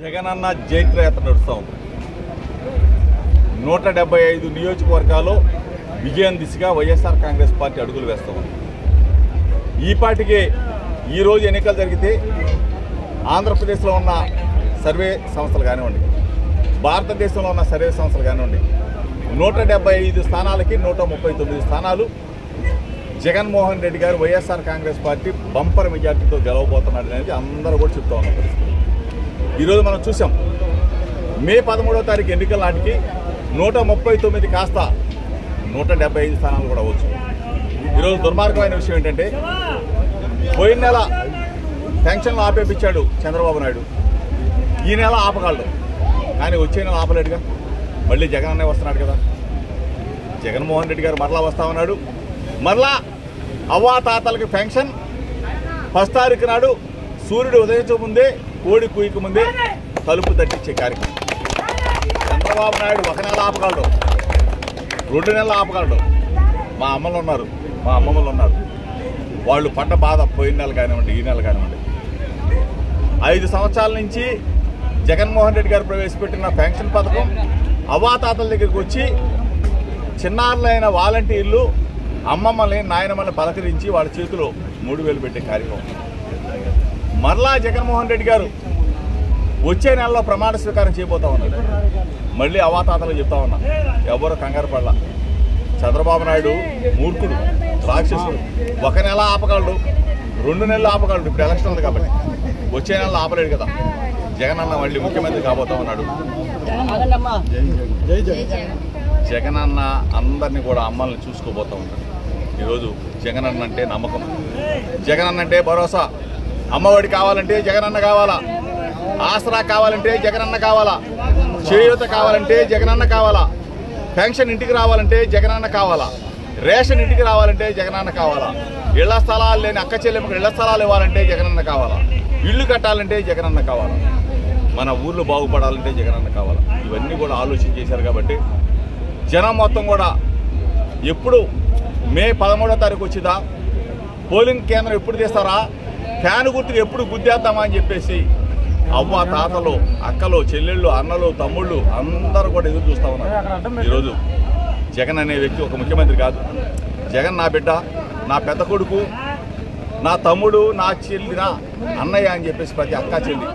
జగనన్న జైత్రయాత్ర నడుస్తూ ఉంది. 175 నియోజకవర్గాల్లో విజయం దిశగా వైఎస్ఆర్ కాంగ్రెస్ పార్టీ అడుగులు వేస్తూ ఉంది. ఈ పార్టీకి ఈరోజు ఎన్నికలు జరిగితే ఆంధ్రప్రదేశ్లో ఉన్న సర్వే సంస్థలు కానివ్వండి, భారతదేశంలో ఉన్న సర్వే సంస్థలు కానివ్వండి, 175 స్థానాలకి 139 స్థానాలు జగన్మోహన్ రెడ్డి గారు వైఎస్ఆర్ కాంగ్రెస్ పార్టీ బంపర్ మెజార్టీతో గెలవబోతున్నాడు అనేది అందరూ కూడా చెప్తా ఉన్న పరిస్థితి. ఈరోజు మనం చూసాం, మే 13వ తారీఖు ఎన్నికల నాటికి 139 కాస్త 175 స్థానాలు కూడా అవ్వచ్చు. ఈరోజు దుర్మార్గమైన విషయం ఏంటంటే, పోయిన నెల పెన్షన్లు ఆపేపించాడు చంద్రబాబు నాయుడు, ఈ నెల ఆపగలడు, కానీ వచ్చే నెల ఆపలేడుగా. మళ్ళీ జగన్ అన్నే వస్తున్నాడు కదా. జగన్మోహన్ రెడ్డి గారు మరలా వస్తా ఉన్నాడు. మరలా అవ్వాతాతలకి పెన్షన్ 10 తారీఖు నాడు సూర్యుడు ఉదయించక ముందే, కోడి కుయ్యక ముందే తలుపు తట్టించే కార్యక్రమం. చంద్రబాబు నాయుడు 1 నెల ఆపగలడు, 2 నెలలు ఆపగలడు. మా అమ్మలు ఉన్నారు, మా అమ్మమ్మలు ఉన్నారు, వాళ్ళు పడ్డ బాధ పోయిన నెల కానివ్వండి, ఈ నెల కానివ్వండి. 5 సంవత్సరాల నుంచి జగన్మోహన్ రెడ్డి గారు ప్రవేశపెట్టిన పెన్షన్ పథకం అవ్వాతాతల దగ్గరికి వచ్చి చిన్నారులైన వాలంటీర్లు అమ్మమ్మల్ని నాయనమ్మల్ని పలకరించి వాళ్ళ చేతిలో 3000 పెట్టే కార్యక్రమం. మరలా జగన్మోహన్ రెడ్డి గారు వచ్చే నెలలో ప్రమాణ స్వీకారం చేయబోతా ఉన్నారు. మళ్ళీ అవ్వాతాతలు చెప్తా ఉన్నా, ఎవరో కంగారు పడలా. చంద్రబాబు నాయుడు మూర్ఖుడు, రాక్షసుడు. 1 నెల ఆపగలడు, 2 నెలలు ఆపగలడు. ఇప్పుడు ఎలక్షన్ ఉంది కాబట్టి వచ్చే నెలలో ఆపలేడు కదా. జగన్ అన్న మళ్ళీ ముఖ్యమంత్రి కాబోతా ఉన్నాడు. జగన్ అన్న అందరినీ కూడా అమ్మల్ని చూసుకోబోతూ ఉంటాడు. ఈరోజు జగన్ అన్న అంటే నమ్మకం, జగన్ అన్న అంటే భరోసా. అమ్మఒడి కావాలంటే జగన్ అన్న కావాలా, ఆసరా కావాలంటే జగన్ అన్న కావాలా, చేయూత కావాలంటే జగన్ అన్న కావాలా, పెన్షన్ ఇంటికి రావాలంటే జగన్ అన్న కావాలా, రేషన్ ఇంటికి రావాలంటే జగన్ అన్న కావాలా, ఇళ్ల స్థలాలు లేని అక్క చెల్లెమ్మకు ఇళ్ల స్థలాలు ఇవ్వాలంటే జగన్ అన్న కావాలా, ఇల్లు కట్టాలంటే జగన్ అన్న కావాలా, మన ఊర్లు బాగుపడాలంటే జగన్ అన్న కావాలా. ఇవన్నీ కూడా ఆలోచన చేశారు కాబట్టి జనం మొత్తం కూడా ఎప్పుడు మే 13వ తారీఖు వచ్చిందా, పోలింగ్ కేంద్రం ఎప్పుడు తీస్తారా, ఫ్యాన్ గుర్తుకు ఎప్పుడు గుద్దేద్దామా అని చెప్పేసి అవ్వ తాతలు, అక్కలు, చెల్లెళ్ళు, అన్నలు, తమ్ముళ్ళు అందరూ కూడా ఎదురు చూస్తూ ఉన్నారు. ఈరోజు జగన్ అనే వ్యక్తి ఒక ముఖ్యమంత్రి కాదు. జగన్ నా బిడ్డ, నా పెద్ద కొడుకు, నా తమ్ముడు, నా చెల్లి, నా అన్నయ్య అని చెప్పేసి ప్రతి అక్క చెల్లి